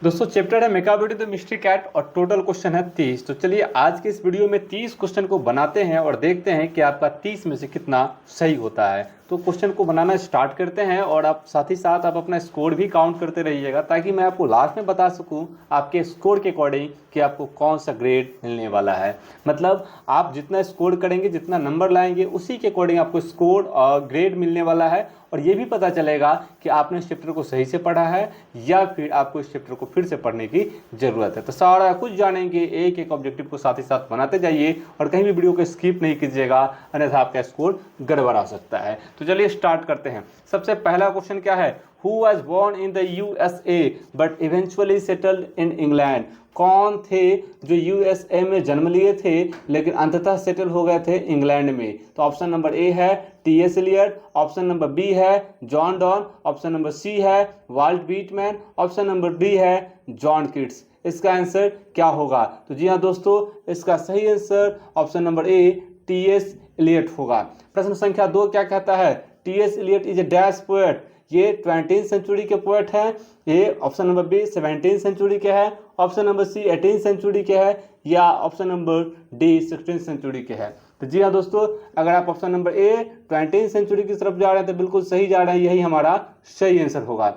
दोस्तों चैप्टर है Macavity the mystery cat और टोटल क्वेश्चन है 30। तो चलिए आज के इस वीडियो में 30 क्वेश्चन को बनाते हैं और देखते हैं कि आपका 30 में से कितना सही होता है। तो क्वेश्चन को बनाना स्टार्ट करते हैं और आप साथ ही साथ आप अपना स्कोर भी काउंट करते रहिएगा ताकि मैं आपको लास्ट में बता सकूं आपके स्कोर के अकॉर्डिंग कि आपको कौन सा ग्रेड मिलने वाला है। मतलब आप जितना स्कोर करेंगे, जितना नंबर लाएंगे, उसी के अकॉर्डिंग आपको स्कोर और ग्रेड मिलने वाला है। और ये भी पता चलेगा कि आपने इस चैप्टर को सही से पढ़ा है या फिर आपको इस चैप्टर को फिर से पढ़ने की ज़रूरत है। तो सारा कुछ जानेंगे, एक एक ऑब्जेक्टिव को साथ ही साथ बनाते जाइए और कहीं भी वीडियो को स्किप नहीं कीजिएगा, अन्यथा आपका स्कोर गड़बड़ा सकता है। तो चलिए स्टार्ट करते हैं। सबसे पहला क्वेश्चन क्या है? Who was born in the USA but eventually settled in England? कौन थे जो यूएसए में जन्म लिए थे लेकिन अंततः सेटल हो गए थे इंग्लैंड में? तो ऑप्शन नंबर ए है T S. Eliot, option number B है John Donne, option number C है Walt Whitman, option number D है जॉन किट्स। इसका आंसर क्या होगा? तो जी हाँ दोस्तों, इसका सही answer option number A T S. Eliot होगा। प्रश्न संख्या 2 क्या कहता है? T S. Eliot is a dash poet. ये 20th सेंचुरी के पोएट हैं। ये option number B 17th century के है, ऑप्शन नंबर सी 18th सेंचुरी के है या option number D 16th century के है। तो जी हाँ दोस्तों, अगर आप ऑप्शन नंबर ए 20th सेंचुरी की तरफ जा रहे हैं तो बिल्कुल सही जा रहे हैं, यही हमारा सही आंसर होगा।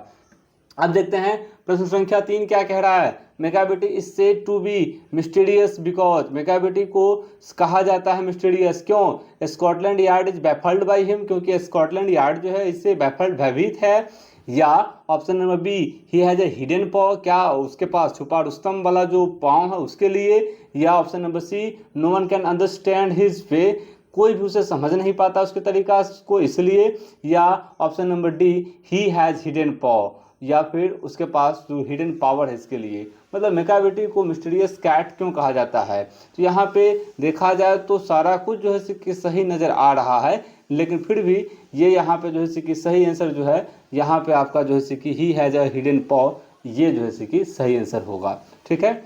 अब देखते हैं प्रश्न संख्या 3 क्या कह रहा है? Macavity is said to be mysterious because. Macavity को कहा जाता है मिस्टीरियस क्यों? Scotland Yard is baffled by him, क्योंकि स्कॉटलैंड यार्ड जो है इससे बैफल्ड भयभीत है। या option number B he has a hidden paw, क्या उसके पास छुपा रुस्तम वाला जो पाँव है उसके लिए। या option number C no one can understand his way, कोई भी उसे समझ नहीं पाता उसके तरीका को इसलिए। या option number D he has hidden पॉ, या फिर उसके पास जो हिडन पावर है इसके लिए। मतलब मेकाबिटी को मिस्टीरियस कैट क्यों कहा जाता है? तो यहाँ पे देखा जाए तो सारा कुछ जो है कि सही नज़र आ रहा है, लेकिन फिर भी ये यहाँ पे जो है कि सही आंसर जो है यहाँ पे आपका जो है कि ही हैज अ हिडन पॉ, ये जो है कि सही आंसर होगा। ठीक है,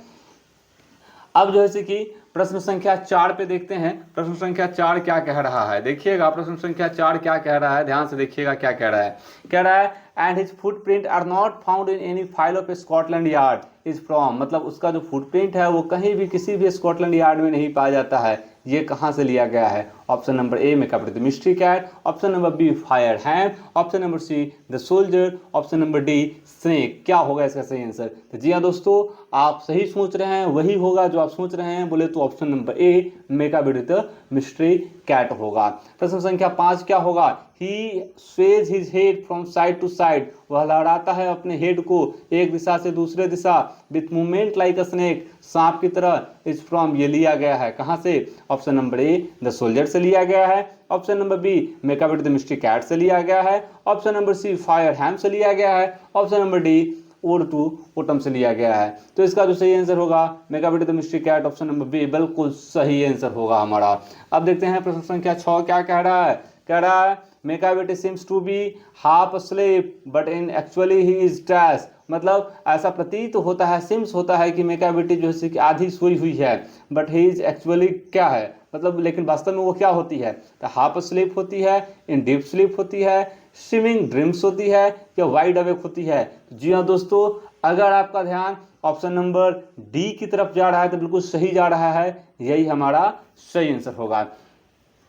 अब जो है कि प्रश्न संख्या 4 पे देखते हैं। प्रश्न संख्या 4 क्या कह रहा है? देखिएगा प्रश्न संख्या 4 क्या कह रहा है, ध्यान से देखिएगा क्या कह रहा है। कह रहा है and his footprint are not found in any file of Scotland Yard is from. मतलब उसका जो फुटप्रिंट है वो कहीं भी किसी भी स्कॉटलैंड यार्ड में नहीं पाया जाता है। ये कहाँ से लिया गया है? Option number A Macavity the mystery Cat, option number B fire hand, option number C the soldier, option number D snake. क्या होगा इसका सही आंसर? तो जी हाँ दोस्तों, आप सही सोच रहे हैं, वही होगा जो आप सोच रहे हैं। बोले तो option number A Macavity the mystery cat होगा। प्रश्न संख्या 5 क्या होगा? He sways his head from side to side, वह लहराता है अपने हेड को एक दिशा से दूसरे दिशा, with movement like a snake, सांप की तरह। इज फ्रॉम, ये लिया गया है कहाँ से? Option number A the soldier से लिया गया है, option number B Macavity the mystery cat से लिया गया है, option number C fire ham से लिया गया है, option number D ode to autumn से लिया गया है। तो इसका जो सही आंसर होगा Macavity the mystery Cat, option number B बिल्कुल सही आंसर होगा हमारा। अब देखते हैं प्रश्न संख्या 6 क्या कह रहा है। कह रहा है Macavity seems to be half asleep but in actually he is dash. मतलब ऐसा प्रतीत होता है, सिम्स होता है कि मेकाबिटी जो है कि आधी सोई हुई है, बट ही इज एक्चुअली क्या है? मतलब लेकिन वास्तव में वो क्या होती है? तो हाफ स्लीप होती है, इन डीप स्लीप होती है, स्विमिंग ड्रीम्स होती है या वाइड अवेक होती है? जी हाँ दोस्तों, अगर आपका ध्यान ऑप्शन नंबर डी की तरफ जा रहा है तो बिल्कुल सही जा रहा है, यही हमारा सही आंसर होगा।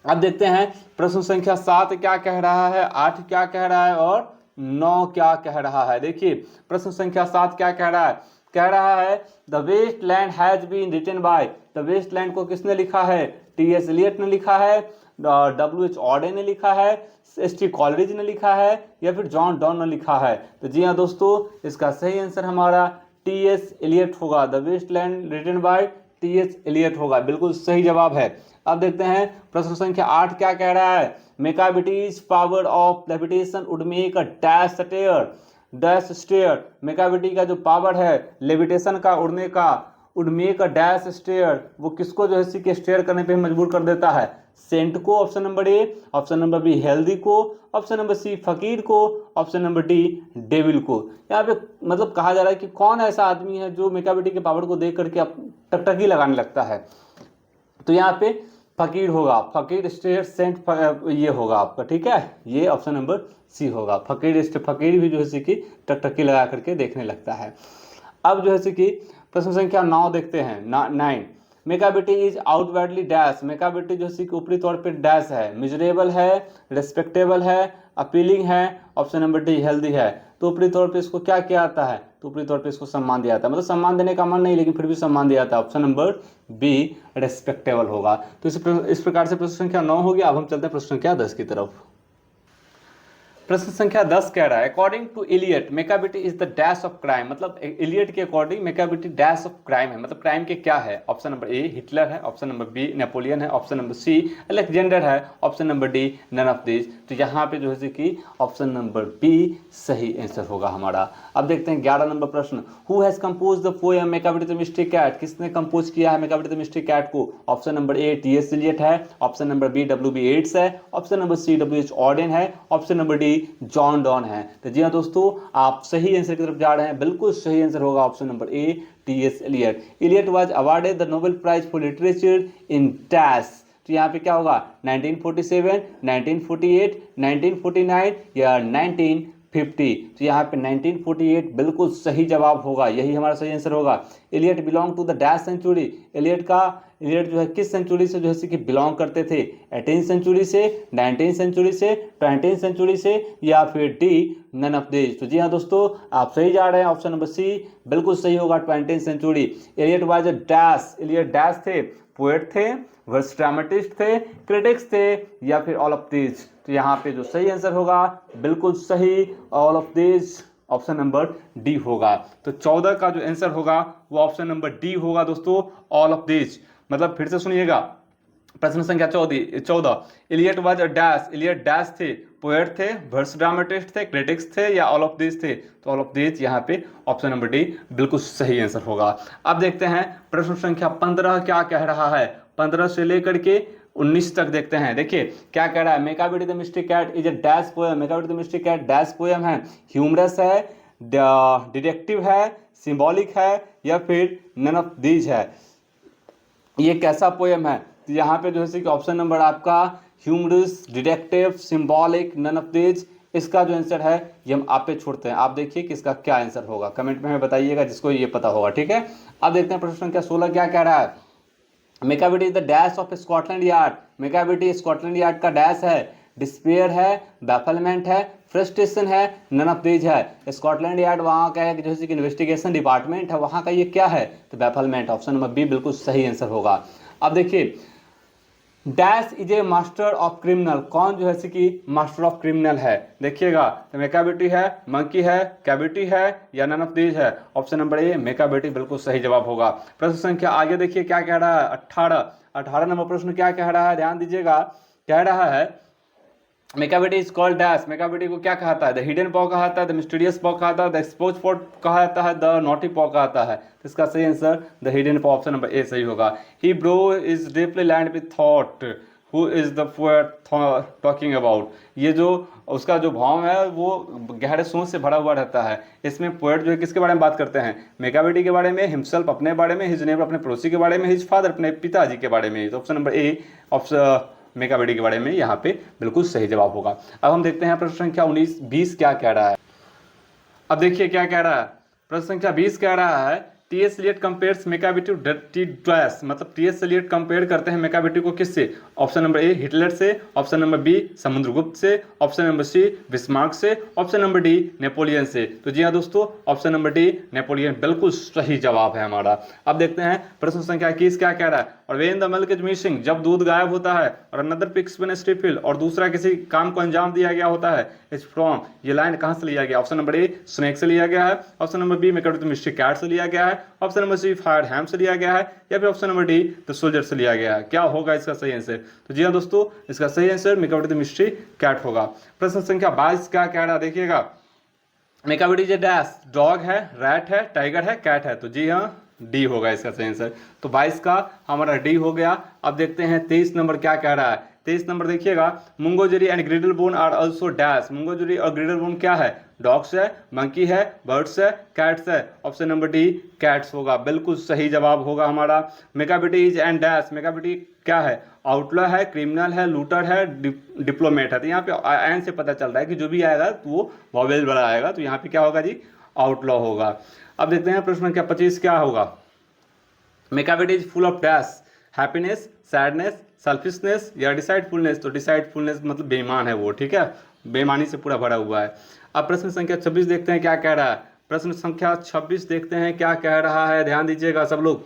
अब देखते हैं प्रश्न संख्या 7 क्या कह रहा है, 8 क्या कह रहा है और 9 क्या कह रहा है। देखिए प्रश्न संख्या 7 क्या कह रहा है? कह रहा है the Waste Land has been written by. The Waste Land को किसने लिखा है? टी.एस. एलियट ने लिखा है, W.H. ऑडे ने लिखा है, S.T. कॉलरिज ने लिखा है या फिर जॉन डॉन ने लिखा है? तो जी हाँ दोस्तों, इसका सही आंसर हमारा टी.एस. एलियट होगा। The Waste Land written by T S. Eliot होगा, बिल्कुल सही जवाब है। अब देखते हैं प्रश्न संख्या 8 क्या कह रहा है? Macavity's power of levitation would make a dash stare. Dash stare, Macavity का जो पावर है लेविटेशन का, उड़ने का, would make a dash stare, वो किसको जो है कि स्टेयर करने पे मजबूर कर देता है? सेंट को, option number A, option number be healthy को, ऑप्शन नंबर सी फकीर को, ऑप्शन नंबर डी डेविल को। यहाँ पे मतलब कहा जा रहा है कि कौन ऐसा आदमी है जो मेकाबिटी के पावर को देख करके टकटकी लगाने लगता है? तो यहाँ पे फकीर होगा, फकीर स्टेट सेंट ये होगा आपका। ठीक है, ये ऑप्शन नंबर सी होगा। फकीर भी जो है कि टकटकी लगा करके देखने लगता है। अब जो है कि प्रश्न संख्या 9 देखते हैं। 9, मेकाबिटी इज आउटवर्डली डैश, मेकाबिटी जो है कि ऊपरी तौर पे डैश है, मिजरेबल है, रिस्पेक्टेबल है, अपीलिंग है, ऑप्शन नंबर डी हेल्दी है। तो ऊपरी तौर पे इसको क्या किया जाता है, तो ऊपरी तौर पे इसको सम्मान दिया जाता है, मतलब सम्मान देने का मन नहीं लेकिन फिर भी सम्मान दिया जाता है। ऑप्शन नंबर बी रेस्पेक्टेबल होगा। तो इस प्रकार से प्रश्न संख्या 9 हो गया। अब हम चलते हैं प्रश्न संख्या 10 की तरफ। प्रश्न संख्या 10 कह रहा है according to Eliot Macavity is the dash of crime, मतलब इलियट के according Macavity dash of crime है, मतलब क्राइम के क्या है। ऑप्शन नंबर ए हिटलर है, ऑप्शन नंबर बी नेपोलियन है, ऑप्शन नंबर सी अलेक्जेंडर है, option number D none of this. तो यहाँ पे जो है कि ऑप्शन नंबर बी सही आंसर होगा हमारा। अब देखते हैं 11 नंबर प्रश्न, who has compose the poem Macavity the mystery Cat, किसने कंपोज किया है मेकाबिटी द मिस्ट्री कैट को। Option number A T S. Eliot है, option number B W B. Yeats है, option number C W H. Auden है, option number D John Donne है। तो जी हाँ दोस्तों, आप सही आंसर की तरफ जा रहे हैं, बिल्कुल सही आंसर होगा option number A T S. Eliot. Eliot was awarded the Nobel Prize for literature in dash, तो यहाँ पे क्या होगा 1947, 1948, 1949 या 1950। तो यहाँ पे 1948 बिल्कुल सही जवाब होगा, यही हमारा सही आंसर होगा। Eliot belong to the dash century, Eliot जो है किस सेंचुरी से जो है कि बिलोंग करते थे, 18th सेंचुरी से, 19th सेंचुरी से, 20th सेंचुरी से या फिर डी नन ऑफ दिस। तो जी हाँ दोस्तों, आप सही जा रहे हैं, ऑप्शन नंबर सी बिल्कुल सही होगा 20th century. Eliot was a dash, Eliot dash थे, पोएट थे, वर्स ड्रामेटिस्ट थे, क्रिटिक्स थे या फिर ऑल ऑफ दिस। तो यहाँ पे जो सही आंसर होगा बिल्कुल सही all of this, option number D होगा। तो 14 का जो आंसर होगा वो ऑप्शन नंबर डी होगा दोस्तों, ऑल ऑफ दिस। मतलब फिर से सुनिएगा, प्रश्न संख्या 14 Eliot was a dash, Eliot dash थे, पोएट थे, वर्स ड्रामेटिस्ट थे, क्रिटिक्स थे या ऑल ऑफ दिस थे। तो ऑल ऑफ दिस यहाँ पे ऑप्शन नंबर डी बिल्कुल सही आंसर होगा। अब देखते हैं प्रश्न संख्या 15 क्या कह रहा है, 15 से लेकर के 19 तक देखते हैं। देखिए क्या कह रहा है, Macavity the mystery Cat is a dash poem, Macavity the mystery Cat dash poem है, ह्यूमरस है, डिटेक्टिव है, सिंबॉलिक है या फिर नन ऑफ दीज है। ये कैसा पोएम है, तो यहाँ पे जो है कि ऑप्शन नंबर आपका humorous, detective, symbolic, none of these, इसका जो आंसर है ये हम आप पे छोड़ते हैं। आप देखिए कि इसका क्या आंसर होगा, कमेंट में हमें बताइएगा जिसको ये पता होगा, ठीक है। अब देखते हैं प्रश्न संख्या 16 क्या कह रहा है, Macavity is the dash of Scotland Yard, Macavity Scotland Yard का डैश है, डिस्पेयर है, बैफलमेंट है, फ्रस्ट्रेशन है, नन ऑफ दीज है। स्कॉटलैंड यार्ड वहाँ का है जैसे कि इन्वेस्टिगेशन डिपार्टमेंट है, वहाँ का ये क्या है, तो बैफलमेंट, ऑप्शन नंबर बी बिल्कुल सही आंसर होगा। अब देखिए dash is a master of criminal, कौन जो है कि मास्टर ऑफ क्रिमिनल है, देखिएगा तो मेकाबिटी है, मंकी है, कैविटी है या नन ऑफ दीज है। ऑप्शन नंबर ए मेकाबिटी बिल्कुल सही जवाब होगा। प्रश्न संख्या आगे देखिए क्या कह रहा है, 18 नंबर प्रश्न क्या कह रहा है, ध्यान दीजिएगा। कह रहा है मेकाबिटी इज कॉल्ड डैश, मेकाबिटी को क्या कहता है, द हिडन पॉ कहता है, द मिस्टीरियस पॉ कहता है, द एक्सपोज पॉ कहा जाता है, द नॉटी पॉ कहता है। तो इसका सही answer the hidden paw, option number A सही होगा। He brow is deeply lined with thought, who is the poet talking about, ये जो उसका जो भाव है वो गहरे सोच से भरा हुआ रहता है। इसमें पोएट जो है किसके बारे में बात करते हैं, मेकाबिटी के बारे में, हिमसेल्फ अपने बारे में, हिज नेबर अपने पड़ोसी के बारे में, हिज फादर अपने पिताजी के बारे में। तो ऑप्शन नंबर ए ऑप्शन मेकाबिटी के बारे में यहाँ पे बिल्कुल सही जवाब होगा। अब हम देखते हैं प्रश्न संख्या 20 क्या कह रहा है। अब देखिए क्या कह रहा है, प्रश्न संख्या 20 कह रहा है T S. Eliot compares Macavity to dash, मतलब टी.एस. इलियट कंपेयर करते हैं मेकाबिटी को किससे। ऑप्शन नंबर ए हिटलर से, ऑप्शन नंबर बी समुद्रगुप्त से, ऑप्शन नंबर सी बिस्मार्क से, ऑप्शन नंबर डी नेपोलियन से। तो जी हाँ दोस्तों, ऑप्शन नंबर डी नेपोलियन बिल्कुल सही जवाब है हमारा। अब देखते हैं प्रश्न संख्या 21 क्या कह रहा है, और when the milk is missing, जब दूध गायब होता है, और अनदर पिक्स व्हेन स्टिल, और दूसरा किसी काम को अंजाम दिया गया होता है, इज फ्रॉम, ये लाइन कहां से लिया गया। ऑप्शन नंबर ए स्नेक से लिया गया है, option number B Macavity the mystery cat से लिया गया है, option number C fire ham से लिया गया है या फिर option number D the soldier से लिया गया है। क्या होगा इसका सही आंसर, तो जी हाँ दोस्तों, इसका सही आंसर मेकाबिटी द मिस्ट्री कैट होगा। प्रश्न संख्या 22 क्या कह रहा है, देखिएगा मेकाबिटी जो डैश डॉग है, रैट है, टाइगर है, कैट है। तो जी हाँ डी होगा इसका सही आंसर। तो 22 का हमारा डी हो गया। अब देखते हैं 23 नंबर क्या कह रहा है। 23 नंबर देखिएगा, Mungojerrie and Griddlebone are also dash, Mungojerrie और ग्रिडल बोन क्या है, डॉग्स है, मंकी है, बर्ड्स है, कैट्स है। ऑप्शन नंबर डी कैट्स होगा, बिल्कुल सही जवाब होगा हमारा। मेकाबिटी इज एंड डैश, मेकाबिटी क्या है, आउटलॉ है, क्रिमिनल है, लूटर है, डिप्लोमेट है। तो यहाँ पे एन से पता चल रहा है कि जो भी आएगा तो वो वॉवेल वाला आएगा, तो यहाँ पे क्या होगा जी आउटलॉ होगा। अब देखते हैं प्रश्न संख्या 25 क्या होगा। Macavity is full of dash, happiness, sadness, selfishness या डिसाइडफुलनेस। तो डिसाइडफुलनेस मतलब बेईमान है वो, ठीक है, बेईमानी से पूरा भरा हुआ है। अब प्रश्न संख्या 26 देखते हैं क्या कह रहा है। प्रश्न संख्या 26 देखते हैं क्या कह रहा है, ध्यान दीजिएगा सब लोग।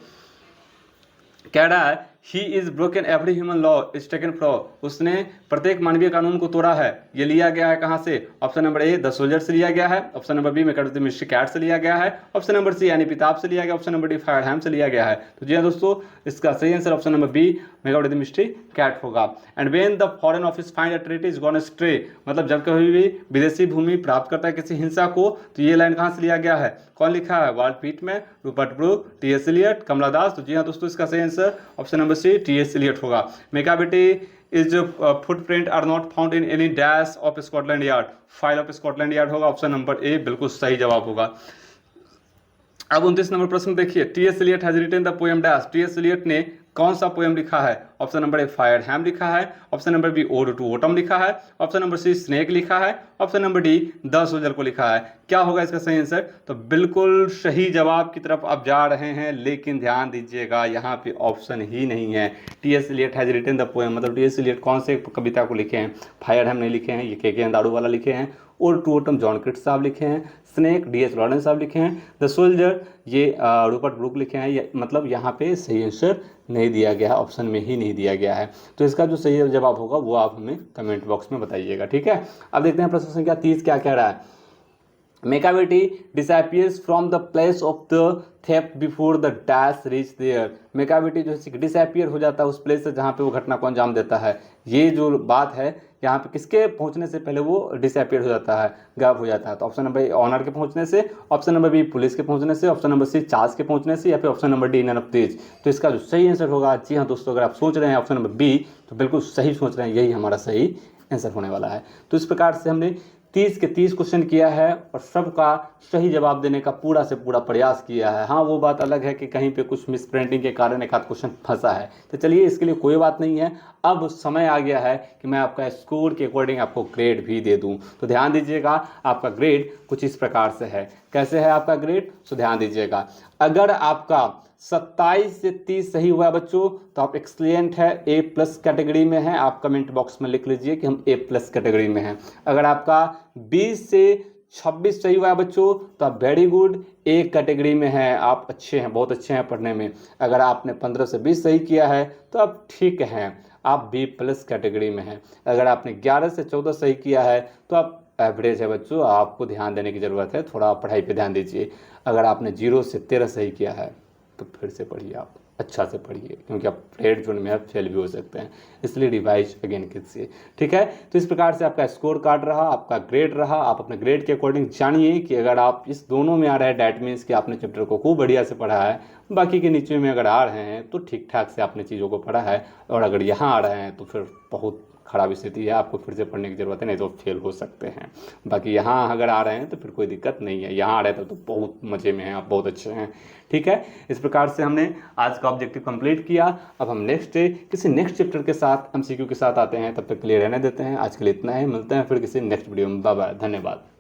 कह रहा है he is broken every human law is taken from, उसने प्रत्येक मानवीय कानून को तोड़ा है। ये लिया गया है कहाँ से? Option number A the soldier से लिया गया है, option number B Macavity the mystery cat से लिया गया है, ऑप्शन नंबर सी यानी पिताब से लिया गया, ऑप्शन नंबर डी फायरहैम से लिया गया है। तो जी हाँ दोस्तों, इसका सही answer option number B Macavity the mystery cat होगा। And when the Foreign Office find a treaty is gone stray, मतलब जब कभी भी विदेशी भूमि प्राप्त करता है किसी हिंसा को, तो ये लाइन कहाँ से लिया गया है? कौन लिखा है? Walt Whitman, Rupert Brooke, T S. Eliot, Kamala Das. तो जी हाँ दोस्तों, इसका सही answer option number C T S. Eliot होगा। Macavity is footprint are not found in any dash of Scotland Yard, file of Scotland Yard होगा। ऑप्शन नंबर ए बिल्कुल सही जवाब होगा। अब 29 नंबर प्रश्न देखिए, T S. Eliot has written the poem dash, T S. Eliot ने कौन सा पोएम लिखा है? ऑप्शन नंबर ए फायरहैम लिखा है, option number B ode to autumn लिखा है, ऑप्शन नंबर सी स्नेक लिखा है, option number D the soldier को लिखा है। क्या होगा इसका सही आंसर? तो बिल्कुल सही जवाब की तरफ आप जा रहे हैं, लेकिन ध्यान दीजिएगा यहाँ पे ऑप्शन ही नहीं है। T S. Eliot has written the poem, मतलब टी.एस. एलियट कौन से कविता को लिखे हैं? फायरहैम नहीं लिखे हैं, ये के अंदाड़ू वाला लिखे हैं। Ode to autumn John Keats साहब लिखे हैं, स्नेक डी.एच. लॉरेंस साहब लिखे हैं, द सोल्जर ये रूपर्ट ब्रूक लिखे हैं। मतलब यहाँ पे सही आंसर नहीं दिया गया है, ऑप्शन में ही नहीं दिया गया है। तो इसका जो सही जवाब होगा वो आप हमें कमेंट बॉक्स में बताइएगा, ठीक है। अब देखते हैं प्रश्न संख्या 30 क्या कह रहा है। Macavity disappears from the place of the theft before the dash reach there, Macavity जो है डिसअपियर हो जाता है उस प्लेस से जहाँ पे वो घटना को अंजाम देता है। ये जो बात है यहाँ पे किसके पहुँचने से पहले वो डिसअपियर हो जाता है, गायब हो जाता है। तो ऑप्शन नंबर ए ऑनर के पहुँचने से, ऑप्शन नंबर बी पुलिस के पहुँचने से, ऑप्शन नंबर सी चार्ज के पहुँचने से, या फिर option number D none of these. तो इसका जो सही आंसर होगा, जी हाँ दोस्तों, अगर आप सोच रहे हैं ऑप्शन नंबर बी, तो बिल्कुल सही सोच रहे हैं, यही हमारा सही आंसर होने वाला है। तो इस प्रकार से हमने 30 के 30 क्वेश्चन किया है और सबका सही जवाब देने का पूरा से पूरा प्रयास किया है। हाँ, वो बात अलग है कि कहीं पे कुछ मिस प्रिंटिंग के कारण एक आध क्वेश्चन फंसा है, तो चलिए इसके लिए कोई बात नहीं है। अब समय आ गया है कि मैं आपका स्कोर के अकॉर्डिंग आपको ग्रेड भी दे दूं। तो ध्यान दीजिएगा, आपका ग्रेड कुछ इस प्रकार से है। कैसे है आपका ग्रेड? तो ध्यान दीजिएगा, अगर आपका 27 से 30 सही हुआ बच्चों तो आप एक्सलेंट है, ए प्लस कैटेगरी में है। आप कमेंट बॉक्स में लिख लीजिए कि हम ए प्लस कैटेगरी में हैं। अगर आपका 20 से 26 सही हुआ है बच्चों तो आप वेरी गुड, ए कैटेगरी में हैं, आप अच्छे हैं, बहुत अच्छे हैं पढ़ने में। अगर आपने 15 से 20 सही किया है तो आप ठीक हैं, आप बी प्लस कैटेगरी में हैं। अगर आपने 11 से 14 सही किया है तो आप एवरेज है बच्चों, आपको ध्यान देने की ज़रूरत है, थोड़ा पढ़ाई पे ध्यान दीजिए। अगर आपने 0 से 13 सही किया है तो फिर से पढ़िए, आप अच्छा से पढ़िए, क्योंकि आप रेड जोन में आप फेल भी हो सकते हैं, इसलिए रिवाइज अगेन कीजिए, ठीक है। तो इस प्रकार से आपका स्कोर कार्ड रहा, आपका ग्रेड रहा। आप अपने ग्रेड के अकॉर्डिंग जानिए कि अगर आप इस दोनों में आ रहे हैं, डैट मीन्स कि आपने चैप्टर को खूब बढ़िया से पढ़ा है, बाकी के नीचे में अगर आ रहे हैं तो ठीक ठाक से आपने चीज़ों को पढ़ा है, और अगर यहाँ आ रहे हैं तो फिर बहुत खराब स्थिति है, आपको फिर से पढ़ने की ज़रूरत है, नहीं तो फेल हो सकते हैं। बाकी यहाँ अगर आ रहे हैं तो फिर कोई दिक्कत नहीं है, यहाँ आ रहे थे तो बहुत मज़े में हैं, आप बहुत अच्छे हैं, ठीक है। इस प्रकार से हमने आज का ऑब्जेक्टिव कंप्लीट किया। अब हम किसी नेक्स्ट चैप्टर के साथ MCQ के साथ आते हैं, तब तक के लिए रहने देते हैं। आज के लिए इतना ही, मिलते हैं फिर किसी नेक्स्ट वीडियो में। बाय बाय, धन्यवाद।